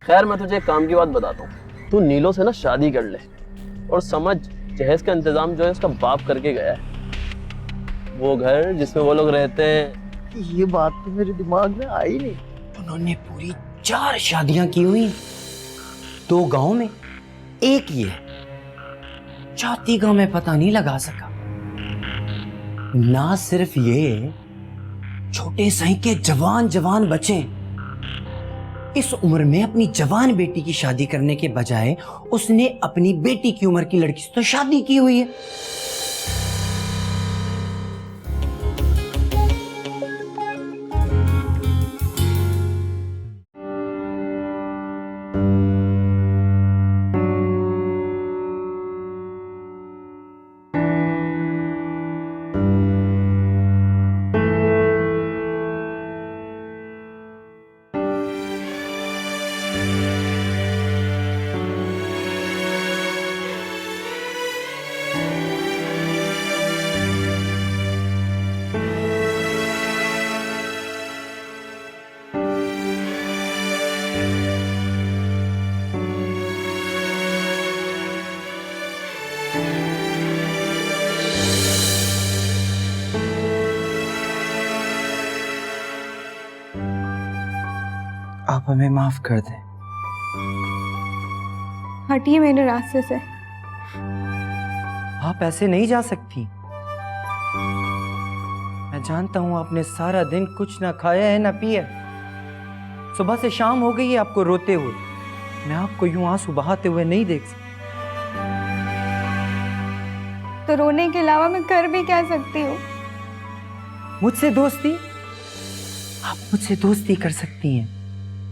खैर मैं तुझे एक काम की बात बताता हूँ, तू नीलो से ना शादी कर ले और समझ जहेज का इंतजाम जो है उसका बाप करके गया है। वो घर जिसमें वो लोग रहते हैं। ये बात तो मेरे दिमाग में आई नहीं। उन्होंने पूरी 4 शादियां की हुई, 2 गांव में, एक ये, चौथी गांव में पता नहीं लगा सका। ना सिर्फ ये, छोटे साई के जवान जवान बच्चे इस उम्र में अपनी जवान बेटी की शादी करने के बजाय उसने अपनी बेटी की उम्र की लड़की से तो शादी की हुई है। आप हमें माफ कर दें। हटिए मेरे रास्ते से। आप ऐसे नहीं जा सकती। मैं जानता हूं आपने सारा दिन कुछ ना खाया है ना पिया। सुबह से शाम हो गई है आपको रोते हुए। मैं आपको यूं आंसू बहाते हुए नहीं देख सकती। तो रोने के अलावा मैं कर भी क्या सकती हूँ? मुझसे दोस्ती? आप मुझसे दोस्ती कर सकती हैं।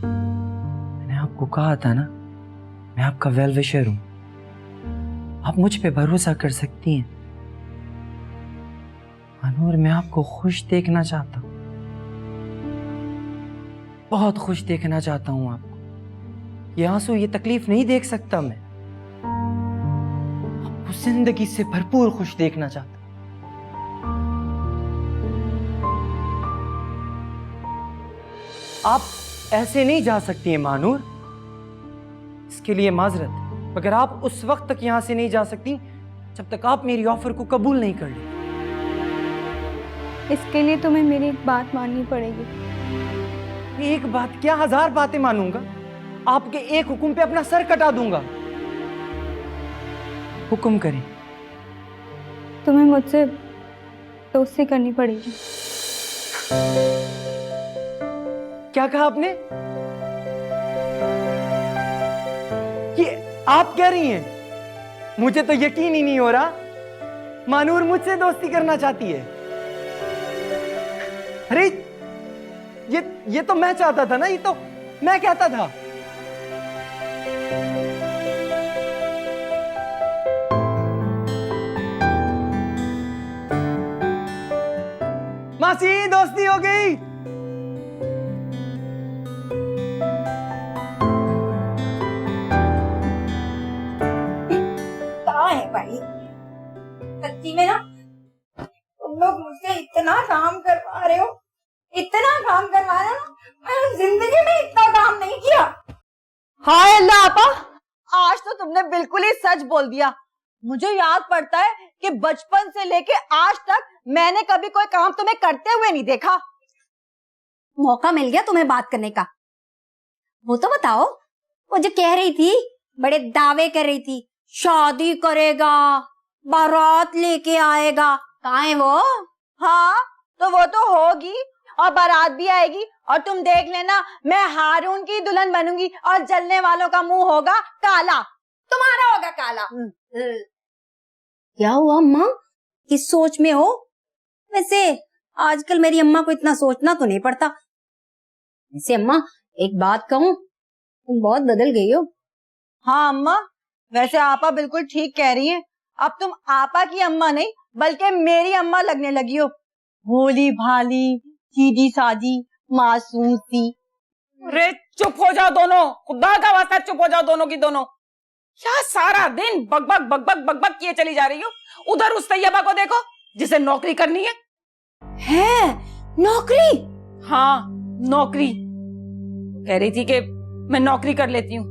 मैंने आपको कहा था ना, मैं आपका वेल विशर हूं। आप मुझ पे भरोसा कर सकती हैं। अनूर, मैं आपको खुश देखना चाहता हूं, बहुत खुश देखना चाहता हूं आपको। ये आंसू, ये तकलीफ नहीं देख सकता मैं। आपको जिंदगी से भरपूर खुश देखना चाहता हूं। आप ऐसे नहीं जा सकती हैं मानूर, इसके लिए माजरत। मगर आप उस वक्त तक यहां से नहीं जा सकती जब तक आप मेरी ऑफर को कबूल नहीं कर लें। इसके लिए तुम्हें मेरी एक बात माननी पड़ेगी। एक बात क्या, 1000 बातें मानूंगा। आपके एक हुक्म पे अपना सर कटा दूंगा। हुक्म करें। तुम्हें मुझसे दोस्ती करनी पड़ेगी। क्या कहा आपने? ये आप कह रही हैं? मुझे तो यकीन ही नहीं हो रहा। मानूर मुझसे दोस्ती करना चाहती है। अरे ये तो मैं चाहता था ना, ये तो मैं कहता था। मासी, दोस्ती हो गई। है भाई, सच्ची में ना तुम लोग मुझसे इतना काम करवा रहे हो, इतना काम करवा रहे हो ना, मैंने जिंदगी में इतना काम नहीं किया। हाय अल्लाह आपा, आज तो तुमने बिल्कुल ही सच बोल दिया। मुझे याद पड़ता है कि बचपन से लेके आज तक मैंने कभी कोई काम तुम्हें करते हुए नहीं देखा। मौका मिल गया तुम्हें बात करने का। वो तो बताओ, वो जो कह रही थी, बड़े दावे कर रही थी, शादी करेगा, बारात लेके आएगा, कहाँ है वो? हाँ, तो वो तो होगी और बारात भी आएगी और तुम देख लेना, मैं हारून की दुल्हन बनूंगी और जलने वालों का मुंह होगा काला। तुम्हारा होगा काला। क्या हुआ अम्मा, किस सोच में हो? वैसे आजकल मेरी अम्मा को इतना सोचना तो नहीं पड़ता। वैसे अम्मा, एक बात कहूँ, तुम बहुत बदल गई हो। हाँ अम्मा, वैसे आपा बिल्कुल ठीक कह रही हैं। अब तुम आपा की अम्मा नहीं बल्कि मेरी अम्मा लगने लगी हो। भोली भाली, सीधी सादी, मासूम सी। अरे चुप हो जाओ दोनों, खुदा का वास्ता चुप हो जाओ दोनों की दोनों। क्या सारा दिन बकबक बकबक बकबक किए चली जा रही हो? उधर उस तैयबा को देखो जिसे नौकरी करनी है नौकरी? हाँ नौकरी। कह रही थी कि मैं नौकरी कर लेती हूँ,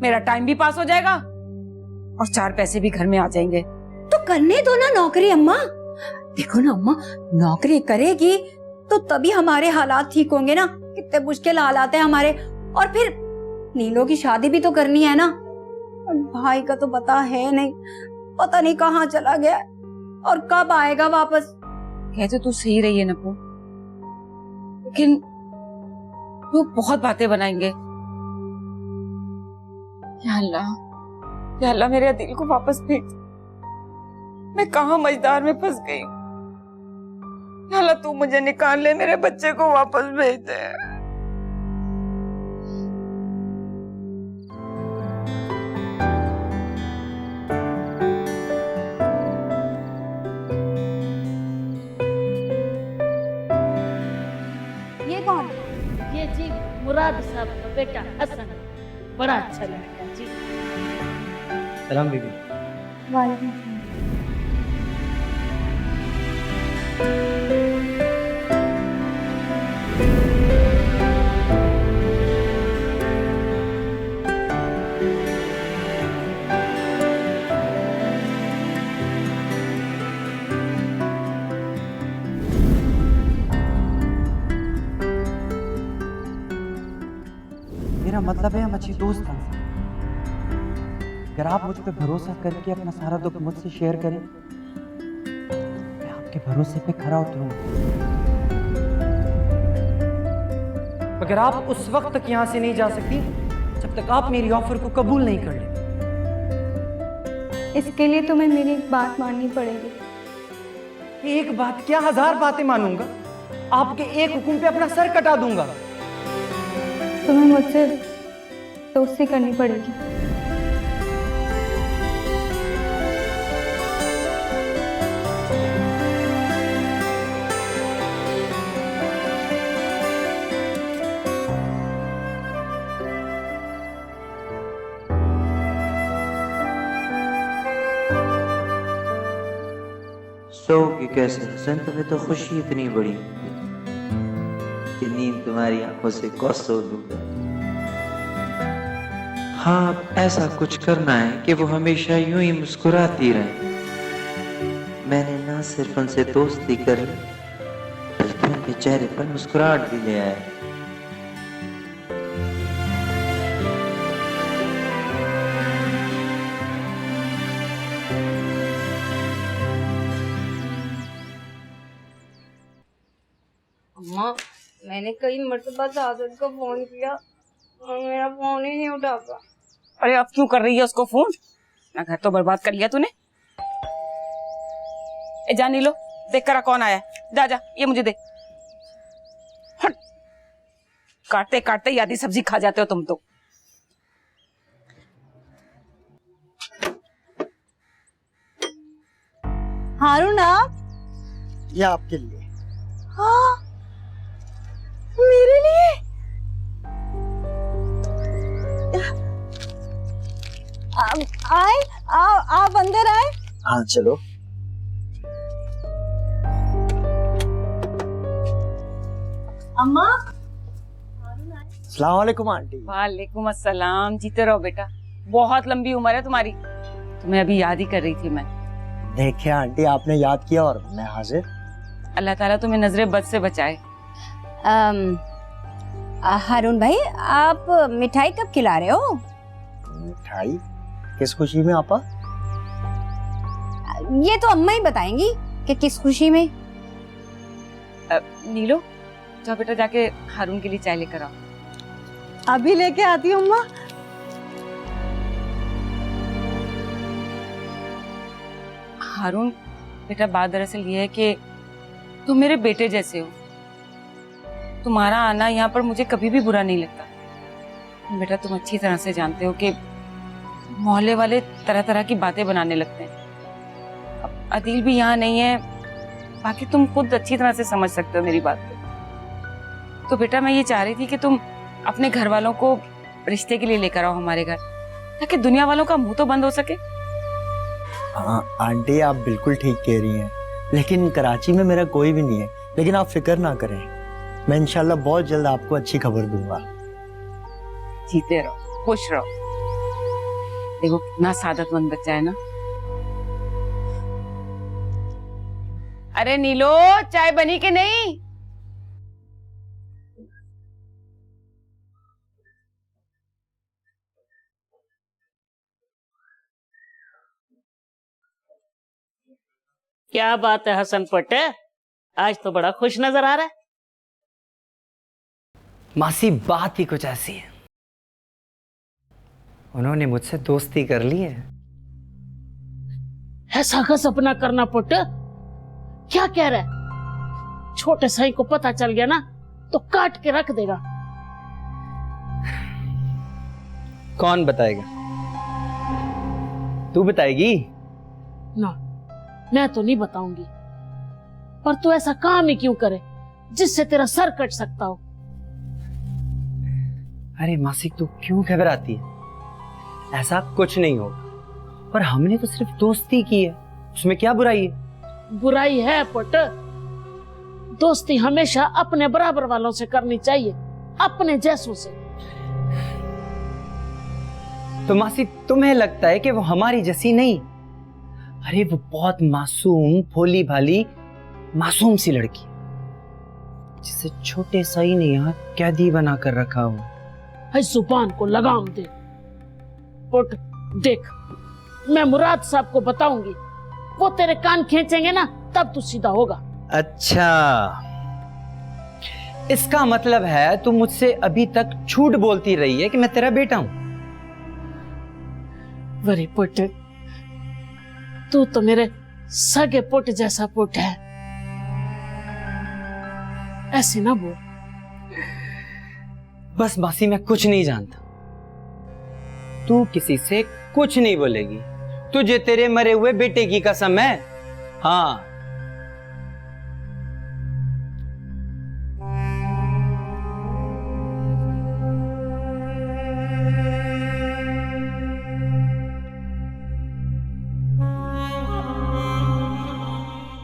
मेरा टाइम भी पास हो जाएगा और 4 पैसे भी घर में आ जाएंगे। तो करने दो ना नौकरी अम्मा। देखो ना अम्मा, नौकरी करेगी तो तभी हमारे हालात ठीक होंगे ना। कितने मुश्किल हालात है हमारे। और फिर नीलो की शादी भी तो करनी है ना। और भाई का तो पता है नहीं, पता नहीं कहाँ चला गया और कब आएगा वापस। कहते तो सही रही है नपू, लेकिन वो बहुत बातें बनाएंगे। या अल्लाह मेरे दिल को वापस भेज। मैं कहाँ मझदार में फंस गई हूँ। या अल्लाह तू मुझे निकाल ले, मेरे बच्चे को वापस भेज दे। ये कौन? ये जी मुराद साहब का बेटा हसन, बड़ा अच्छा लड़का जी। सलाम बीबी। वालेकुम सलाम। मेरा मतलब है हम अच्छे दोस्त हैं। अगर आप मुझ पे भरोसा करके अपना सारा दुख मुझसे शेयर करें, मैं आपके भरोसे पे खरा उतरूंगा। मगर आप उस वक्त तक यहाँ से नहीं जा सकती जब तक आप मेरी ऑफर को कबूल नहीं कर लेते। इसके लिए तुम्हें मेरी एक बात माननी पड़ेगी। एक बात क्या, 1000 बातें मानूंगा। आपके एक हुक्म पे अपना सर कटा दूंगा। तुम्हें मुझसे दोस्ती करनी पड़ेगी। सोओगे कैसे हसन? तुम्हें तो खुशी इतनी बड़ी कि नींद तुम्हारी आंखों से सो लूंगा। हाँ, अब ऐसा कुछ करना है कि वो हमेशा यूं ही मुस्कुराती रहे। मैंने ना सिर्फ उनसे दोस्ती करी, बल्कि उनके चेहरे पर मुस्कुराहट भी ले आया। अम्मा, मैंने कई मरतबा साजिद को फोन किया और मेरा फोन ही नहीं उठाता। अरे अब क्यों कर रही है उसको फोन? ना घर तो बर्बाद कर लिया तूने। ए जानी लो, देख करा कौन आया है। जा जा, ये मुझे दे। हट, काटते काटते ही आधी सब्जी खा जाते हो तुम तो। हारून आप? ये आपके लिए। हाँ, मेरे लिए? आए, आप अंदर आए। हाँ चलो। अम्मा। अस्सलाम वालेकुम आंटी। वालेकुम अस्सलाम। जीते रहो बेटा, बहुत लंबी उम्र है तुम्हारी। तुम्हें अभी याद ही कर रही थी मैं। देखिए आंटी, आपने याद किया और मैं हाजिर। अल्लाह ताला तुम्हें नजरे बद से बचाए। हारून भाई, आप मिठाई कब खिला रहे हो? मिठाई? किस खुशी में आपा? ये तो अम्मा ही बताएंगी कि किस खुशी में। नीलो, जाओ बेटा, जाके हारून के लिए चाय लेकर आओ। अभी लेके आती हूँ अम्मा। हारून बेटा, बात दरअसल ये है कि तुम मेरे बेटे जैसे हो। तुम्हारा आना यहाँ पर मुझे कभी भी बुरा नहीं लगता। बेटा, तुम अच्छी तरह से जानते हो कि मोहल्ले वाले तरह तरह की बातें बनाने लगते हैं। अब अदील भी यहाँ नहीं है, बाकी तुम खुद अच्छी तरह से समझ सकते हो मेरी बात को। तो बेटा, मैं ये चाह रही थी कि तुम अपने घर वालों को रिश्ते के लिए लेकर आओ हमारे घर, ताकि दुनिया वालों का मुंह तो बंद हो सके। हाँ आंटी, आप बिल्कुल ठीक कह रही हैं, लेकिन कराची में मेरा कोई भी नहीं है। लेकिन आप फिक्र ना करें, मैं इंशाल्लाह बहुत जल्द आपको अच्छी खबर दूंगा। जीते रहो, खुश रहो। देखो कितना सादतमंद बच्चा है ना। अरे नीलो, चाय बनी कि नहीं? क्या बात है हसन पट्टे, आज तो बड़ा खुश नजर आ रहा है। मासी बात ही कुछ ऐसी है, उन्होंने मुझसे दोस्ती कर ली है। ऐसा का सपना करना पुट, क्या कह रहा है? छोटे साई को पता चल गया ना तो काट के रख देगा। कौन बताएगा? तू बताएगी? ना, मैं तो नहीं बताऊंगी, पर तू ऐसा काम ही क्यों करे जिससे तेरा सर कट सकता हो? अरे मासी तू क्यों घबराती है? ऐसा कुछ नहीं होगा, पर हमने तो सिर्फ दोस्ती की है, उसमें क्या बुराई है? बुराई है पुट, दोस्ती हमेशा अपने बराबर वालों से करनी चाहिए, अपने जैसों से। तो मासी तुम्हें लगता है कि वो हमारी जैसी नहीं? अरे वो बहुत मासूम, भोली भाली, मासूम सी लड़की, जिसे छोटे साई ने यहाँ कैदी बना कर रखा हो। है जुबान को लगाम दे पुट। देख, मैं मुराद साहब को बताऊंगी, वो तेरे कान खींचेंगे ना तब तू सीधा होगा। अच्छा, इसका मतलब है तुम मुझसे अभी तक झूठ बोलती रही है कि मैं तेरा बेटा हूं। वरी पुट, तू तो मेरे सगे पुट जैसा पुट है, ऐसे ना बोल। बस मासी मैं कुछ नहीं जानता, तू किसी से कुछ नहीं बोलेगी, तुझे तेरे मरे हुए बेटे की कसम है। हाँ,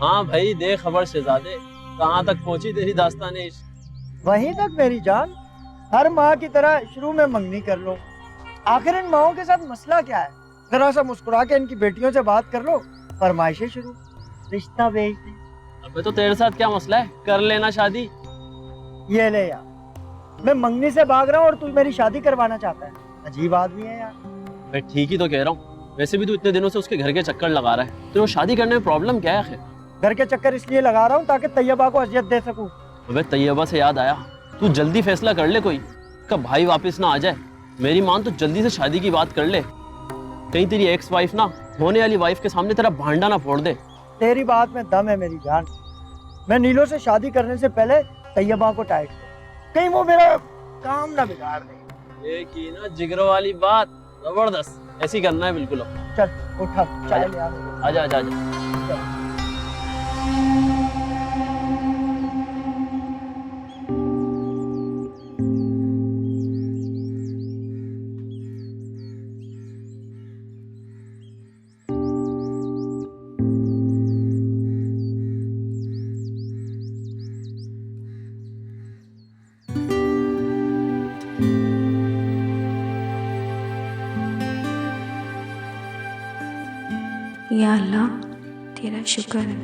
हाँ भाई, दे खबर शहजादे, कहाँ तक पहुंची तेरी दास्ताने इश्क? वहीं तक मेरी जान, हर माँ की तरह शुरू में मंगनी कर लो। आखिर इन माओं के साथ मसला क्या है? जरा सा मुस्कुरा के इनकी बेटियों से बात कर लो, फरमाइशें शुरू, रिश्ता भेज दे। अबे तो तेरे साथ क्या मसला है, कर लेना शादी। ये ले यार, मैं मंगनी से भाग रहा हूँ और तू मेरी शादी करवाना चाहता है? अजीब आदमी है यार। मैं ठीक ही तो कह रहा हूँ, वैसे भी तू इतने दिनों से उसके घर के चक्कर लगा रहा है, तो शादी करने में प्रॉब्लम क्या है आखिर? घर के चक्कर इसलिए लगा रहा हूँ ताकि तैयबा को अजियत दे सकूं। अबे तैयबा से याद आया, तू जल्दी फैसला कर ले कोई, कब भाई वापस ना आ जाए। मेरी मान तो जल्दी से शादी की बात कर ले, कहीं तेरी एक्स वाइफ ना होने वाली वाइफ के सामने तेरा भांडा ना फोड़ दे। तेरी बात में दम है मेरी जान, मैं नीलो से शादी करने से पहले तैयबा को टाइट कर, कहीं वो मेरा काम ना बिगाड़ दे। ये की ना जिगरो वाली बात, जबरदस्त, ऐसी करना है बिल्कुल। चल उठा, चाय ले आ। आजा आजा आजा। या अल्लाह, तेरा शुक्र है,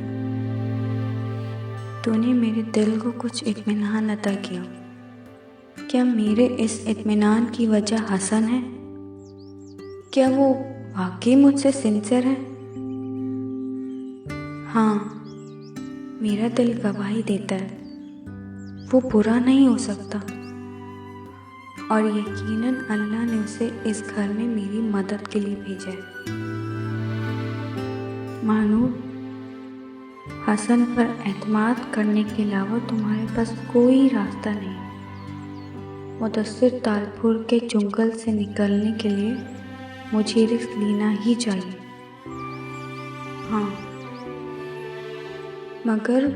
तूने मेरे दिल को कुछ इत्मीनान अता किया। क्या मेरे इस इत्मीनान की वजह हसन है? क्या वो वाकई मुझसे सिंसियर है? हाँ, मेरा दिल गवाही देता है, वो बुरा नहीं हो सकता, और यकीनन अल्लाह ने उसे इस घर में मेरी मदद के लिए भेजा है। मानूर, हसन पर एतमाद करने के अलावा तुम्हारे पास कोई रास्ता नहीं। मुदस्सिर तालपुर के जंगल से निकलने के लिए मुझे रिस्क लेना ही चाहिए। हाँ, मगर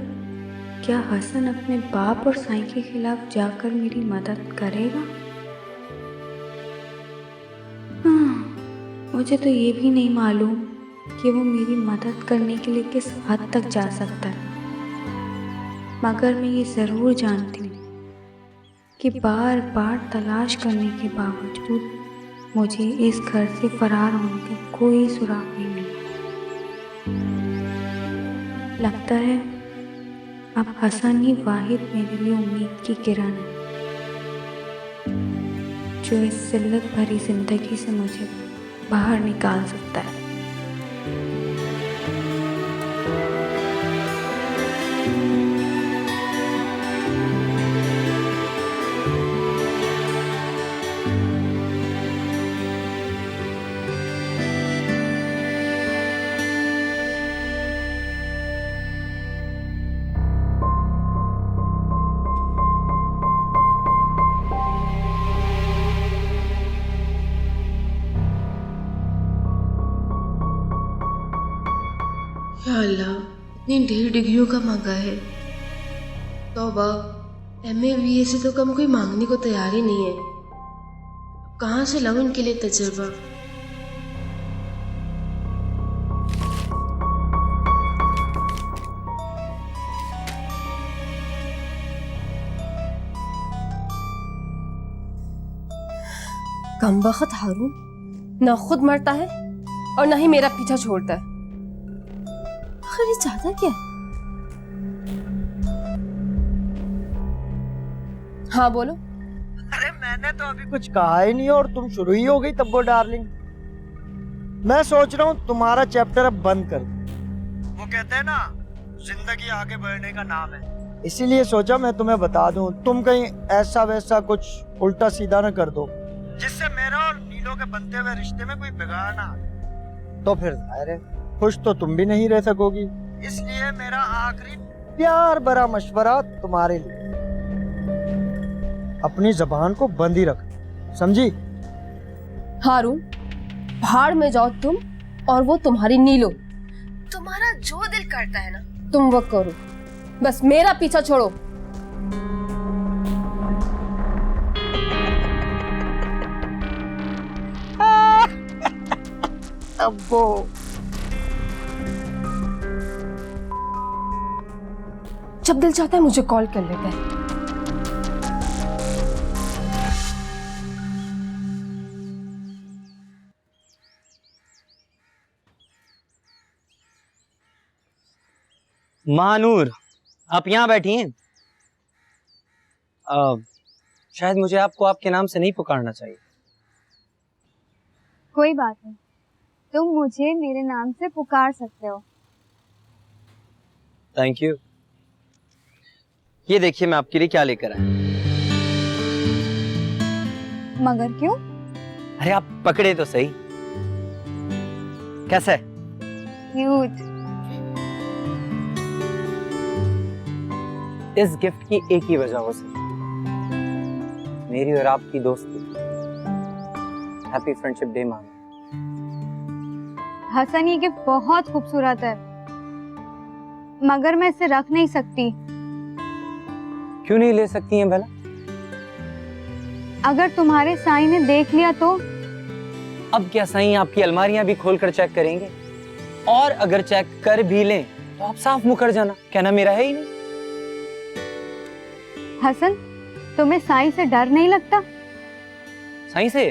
क्या हसन अपने बाप और साईं के खिलाफ जाकर मेरी मदद करेगा? मुझे तो ये भी नहीं मालूम कि वो मेरी मदद करने के लिए किस हद तक जा सकता है, मगर मैं ये ज़रूर जानती हूँ कि बार बार तलाश करने के बावजूद मुझे इस घर से फरार होने का कोई सुराग नहीं मिला। लगता है अब हसन ही वाहिद मेरे लिए उम्मीद की किरण है, जो इस जिल्लत भरी जिंदगी से मुझे बाहर निकाल सकता है। या अल्लाह, इतनी ढेर डिग्रियों का मांगा है। तौबा, MA BA से तो कम कोई मांगने को तैयार ही नहीं है। अब कहाँ से लाऊं इनके लिए तजुर्बा। कमबख्त हारून ना खुद मरता है और ना ही मेरा पीछा छोड़ता है। आखिर ये चाहता क्या है? हाँ बोलो। अरे मैंने तो अभी कुछ कहा ही नहीं और तुम शुरू ही हो गई तब्बो डार्लिंग। मैं सोच रहा हूँ तुम्हारा चैप्टर अब बंद कर दूं। वो कहते हैं ना, जिंदगी आगे बढ़ने का नाम है, इसीलिए सोचा मैं तुम्हें बता दूं, तुम कहीं ऐसा वैसा कुछ उल्टा सीधा न कर दो जिससे मेरा और नीलो के बनते हुए रिश्ते में कोई बिगाड़ ना आए। तो फिर जाहिर है खुश तो तुम भी नहीं रह सकोगी। इसलिए मेरा आखिरी प्यार भरा मशवरा तुम्हारे लिए, अपनी जबान को बंद ही रख, समझी? हारून, भाड़ में जाओ तुम और वो तुम्हारी नीलो। तुम्हारा जो दिल करता है ना तुम वो करो, बस मेरा पीछा छोड़ो। अब्बो जब दिल चाहता है मुझे कॉल कर लेता है। मानूर, आप यहाँ बैठी हैं? शायद मुझे आपको आपके नाम से नहीं पुकारना चाहिए। कोई बात नहीं, तुम मुझे मेरे नाम से पुकार सकते हो। Thank you. ये देखिए मैं आपके लिए क्या लेकर आया। मगर क्यों? अरे आप पकड़े तो सही। कैसा है? क्यूट। इस गिफ्ट की एक ही वजह हो सकती, मेरी और आपकी दोस्ती। हैप्पी फ्रेंडशिप डे मान। हसन, ये गिफ्ट बहुत खूबसूरत है, मगर मैं इसे रख नहीं सकती। क्यों नहीं ले सकती हैं भला? अगर तुम्हारे साईं ने देख लिया तो? अब क्या साईं आपकी अलमारियां भी खोलकर चेक करेंगे? और अगर चेक कर भी लें तो आप साफ मुकर जाना, कहना मेरा है ही नहीं। हसन, तुम्हें साईं से डर नहीं लगता? साईं से?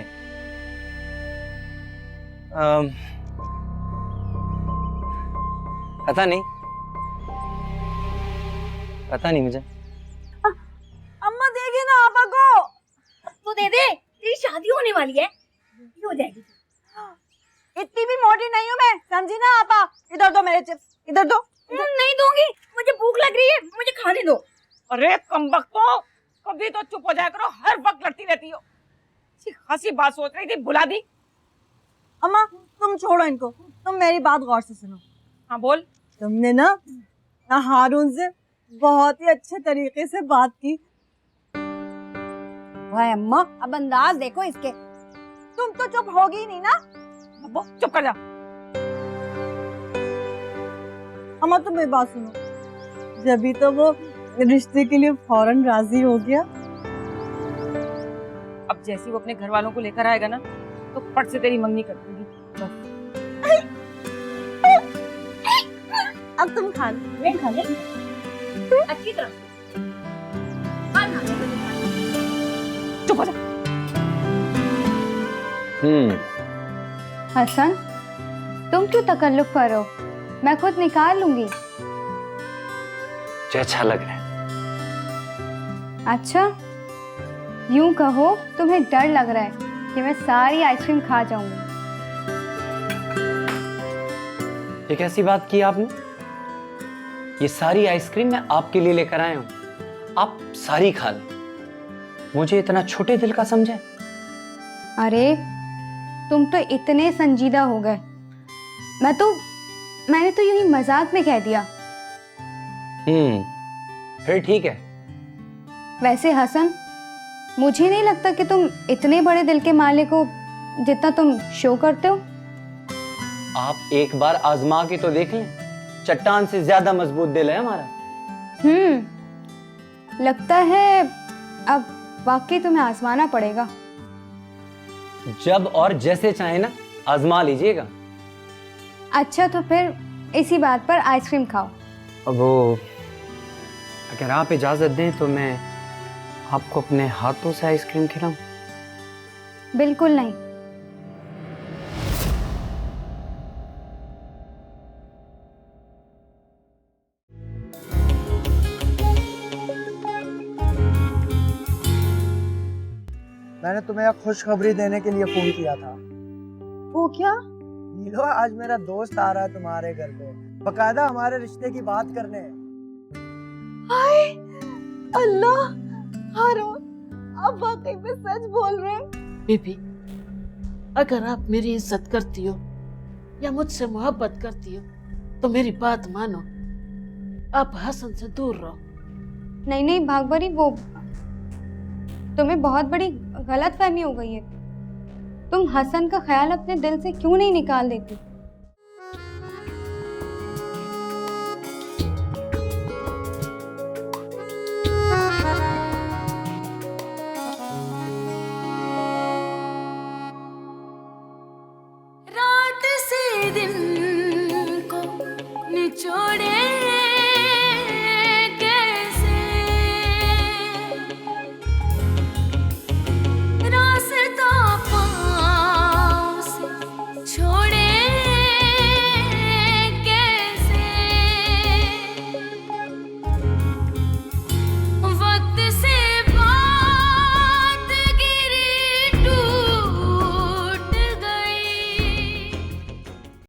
पता नहीं मुझे। अम्मा देगी ना आपा को? तो दे दे, तेरी शादी होने वाली है, हो जाएगी। इतनी भी मोटी नहीं हूँ मैं, समझी ना आपा? इधर दो मेरे चिप्स, इधर दो। नहीं दूंगी, मुझे भूख लग रही है, मुझे खाने दो। अरे कमबख्तो, कभी तो चुप हो जाया करो, हर वक्त लड़ती रहती हो। हंसी बात सोच रही थी, भुला दी। अम्मा तुम छोड़ो इनको, तुम मेरी बात गौर से सुनो। हाँ बोल। तुमने ना हारून से बहुत ही अच्छे तरीके से बात की। वाह अम्मा, अब अंदाज देखो इसके। तुम तो चुप होगी नहीं ना? चुप कर जा। अम्मा तुम मेरी बात सुनो, जब तो वो रिश्ते के लिए फौरन राजी हो गया। अब जैसे वो अपने घर वालों को लेकर आएगा ना, तो फट से तेरी मंगनी कर दूंगी बस। अब तुम खा लो। मैं खा ले अच्छी तरह। चुप हो जा। हसन, तुम क्यों तकल्लुफ कर रहे हो? मैं खुद निकाल लूंगी। मुझे अच्छा लग रहा है। अच्छा, यूं कहो तुम्हें डर लग रहा है कि मैं सारी आइसक्रीम खा जाऊंगी। ये कैसी बात की आपने? ये सारी आइसक्रीम मैं आपके लिए लेकर आया हूं, आप सारी खा लें। मुझे इतना छोटे दिल का समझे? अरे तुम तो इतने संजीदा हो गए। मैंने तो यूं ही मजाक में कह दिया। फिर ठीक है। वैसे हसन, मुझे नहीं लगता कि तुम इतने बड़े दिल के मालिक हो जितना तुम शो करते हो। आप एक बार आजमा के तो देख लें, चट्टान से ज्यादा मजबूत दिल है हमारा। लगता है अब वाकई तुम्हें आजमाना पड़ेगा। जब और जैसे चाहे ना, आजमा लीजिएगा। अच्छा तो फिर इसी बात पर आइसक्रीम खाओ। अब वो अगर आप इजाजत दें तो मैं आपको अपने हाथों से आइसक्रीम खिलाऊं? बिल्कुल नहीं। मैंने तुम्हें एक खुशखबरी देने के लिए फोन किया था। वो क्या? नीलो, आज मेरा दोस्त आ रहा है तुम्हारे घर पे, बकायदा हमारे रिश्ते की बात करने। हाय अल्लाह, हारून आप वाकई में सच बोल रहे हैं। बेबी, अगर आप मेरी इज्जत करती हो या मुझसे मोहब्बत करती हो तो मेरी बात मानो, आप हसन से दूर रहो। नहीं नहीं भागवरी, वो तुम्हें बहुत बड़ी गलत फहमी हो गई है। तुम हसन का ख्याल अपने दिल से क्यों नहीं निकाल देती? रात से दिन